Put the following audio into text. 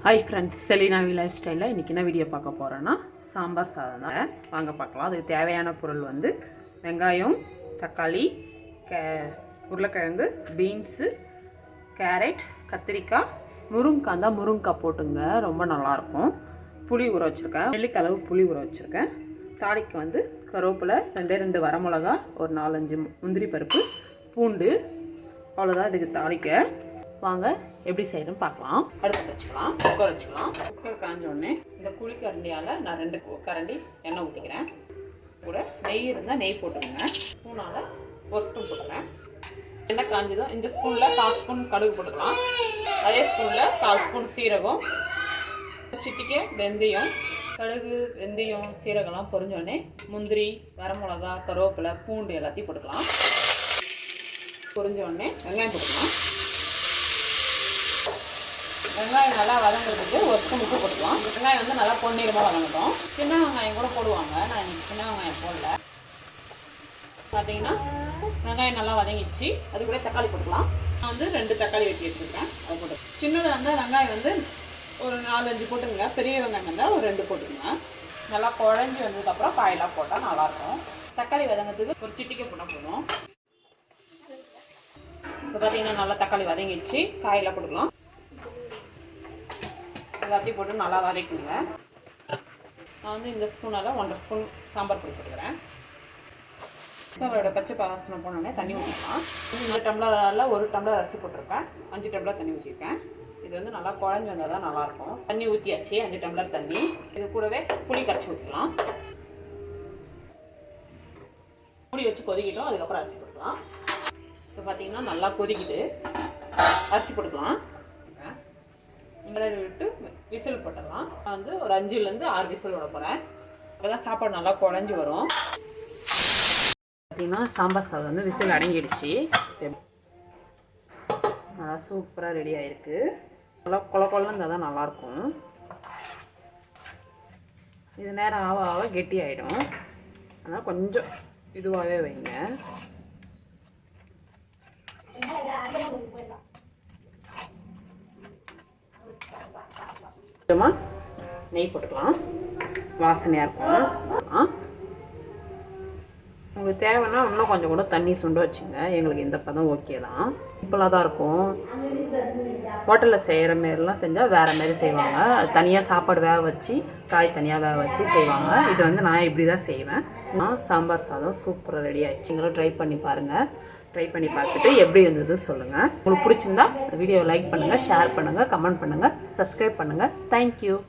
Hi friends, Selena life ஸ்டைலில் இன்றைக்கி என்ன வீடியோ பார்க்க போகிறேன்னா சாம்பார் சாதம் தான். வாங்க பார்க்கலாம். அதுக்கு தேவையான பொருள் வந்து வெங்காயம், தக்காளி, உருளைக்கிழங்கு, பீன்ஸு, கேரட், கத்திரிக்காய், முருங்கைக்காய் தான். முருங்கைக்காய் போட்டுங்க, ரொம்ப நல்லாயிருக்கும். புளி ஊற வச்சுருக்கேன், நெல்லிக்களவு புளி ஊற வச்சுருக்கேன். தாளிக்கு வந்து கருவேப்பிலை, 2 வரமிளகா, ஒரு 4-5 முந்திரி பருப்பு, பூண்டு, அவ்வளோதான் இதுக்கு தாளிக்க. வாங்க எப்படி செய்யணும்னு பார்க்கலாம். அடுப்பு வச்சுக்கலாம், குக்கர் வச்சுக்கலாம். குக்கர் காஞ்சோடனே இந்த குழி கரண்டியால் நான் 2 கரண்டி எண்ணெய் ஊற்றிக்கிறேன். கூட நெய் இருந்தால் நெய் போட்டுக்கோங்க. ஸ்பூனால் 1 ஸ்பூன் போட்டுக்கிறேன். எண்ணெய் காஞ்சதும் இந்த ஸ்பூனில் 1/4 ஸ்பூன் கடுகு போட்டுக்கலாம். அதே ஸ்பூனில் 1/4 ஸ்பூன் சீரகம், சிட்டிக்கை வெந்தயம். கடுகு, வெந்தயம், சீரகம்லாம் பொரிஞ்சோடனே முந்திரி, வரமிளகா, கருவேப்பிலை, பூண்டு எல்லாத்தையும் போட்டுக்கலாம். பொரிஞ்சோடனே வெங்காயம் போட்டுக்கலாம். வெங்காயம் நல்லா வதங்குறதுக்கு 1 ஸ்பூன் உப்பு போட்டுக்கலாம். வெங்காயம் வந்து நல்லா பொன்னிறமாக வதங்கட்டும். சின்ன வெங்காயம் கூட போடுவாங்க, நான் இன்றைக்கி சின்ன வெங்காயம் போடல. பார்த்தீங்கன்னா வெங்காயம் நல்லா வதங்கிடுச்சு. அது கூட தக்காளி போட்டுக்கலாம். நான் வந்து 2 தக்காளி வெட்டி எடுத்துருக்கேன், அதை போட்டு. சின்னதாக இருந்தால் வெங்காயம் வந்து ஒரு 4-5 போட்டுருங்க. பெரிய வெங்காயம் இருந்தால் ஒரு 2 போட்டுருங்க. நல்லா குழஞ்சி வந்ததுக்கப்புறம் காயெல்லாம் போட்டால் நல்லாயிருக்கும். தக்காளி வதங்கிறதுக்கு ஒரு சிட்டிக்கை போட்டால் போதும். இப்போ பார்த்தீங்கன்னா நல்லா தக்காளி வதங்கிடுச்சு. காயெல்லாம் போட்டுக்கலாம். எல்லாத்தையும் போட்டு நல்லா வதக்குங்க. நான் வந்து இந்த ஸ்பூனால் 1.5 ஸ்பூன் சாம்பார் பொடி போட்டுக்கிறேன். சாம்பாரோட பச்சை வாசனை போனோடனே தண்ணி ஊற்றிக்கலாம். இந்த டம்ளரில் 1 டம்ளர் அரிசி போட்டிருக்கேன், 5 டம்ளர் தண்ணி ஊற்றிருக்கேன். இது வந்து நல்லா குழஞ்சி வந்தால் தான் நல்லாயிருக்கும். தண்ணி ஊற்றியாச்சு, 5 டம்ளர் தண்ணி. இது கூடவே புளி கரைச்சி ஊற்றிக்கலாம். புளி வச்சு கொதிக்கிட்டோம், அதுக்கப்புறம் அரிசி போட்டுக்கலாம். இப்போ பார்த்தீங்கன்னா நல்லா கொதிக்கிட்டு அரிசி போட்டுக்கலாம். விட்டு விசில் போட்டுடலாம். நான் வந்து ஒரு 5-6 விசில் விட போகிறேன். அப்போ தான் சாப்பாடு நல்லா குழஞ்சி வரும். பார்த்தீங்கன்னா சாம்பார் சாதம் வந்து விசில் அடங்கிடுச்சு. நல்லா சூப்பராக ரெடி ஆகிருக்கு. நல்லா கொலன்னு இருந்தால் தான் நல்லாயிருக்கும். இது நேரம் ஆக ஆக கெட்டி ஆகிடும். அதனால் கொஞ்சம் இதுவாகவே வைங்க. கொஞ்சமாக நெய் போட்டுக்கலாம், வாசனையாக இருக்கும். உங்களுக்கு தேவைன்னா இன்னும் கொஞ்சம் கூட தண்ணி சுண்ட வச்சுங்க. எங்களுக்கு இந்த பதம் ஓகே தான். சிம்பிளாக தான் இருக்கும். ஹோட்டலில் செய்கிற மாரிலாம் செஞ்சால் வேறு மாரி செய்வாங்க. தனியாக சாப்பாடு வேக வச்சு, காய் தனியாக வேக வச்சு செய்வாங்க. இது வந்து நான் இப்படி தான் செய்வேன். சாம்பார் சாதம் சூப்பராக ரெடி ஆகிடுச்சு. நீங்களும் ட்ரை பண்ணி பாருங்கள். ட்ரை பண்ணி பார்த்துட்டு எப்படி இருந்தது சொல்லுங்கள். உங்களுக்கு பிடிச்சிருந்தா வீடியோவை லைக் பண்ணுங்கள், ஷேர் பண்ணுங்கள், கமெண்ட் பண்ணுங்கள், சப்ஸ்கிரைப் பண்ணுங்கள். தேங்க்யூ.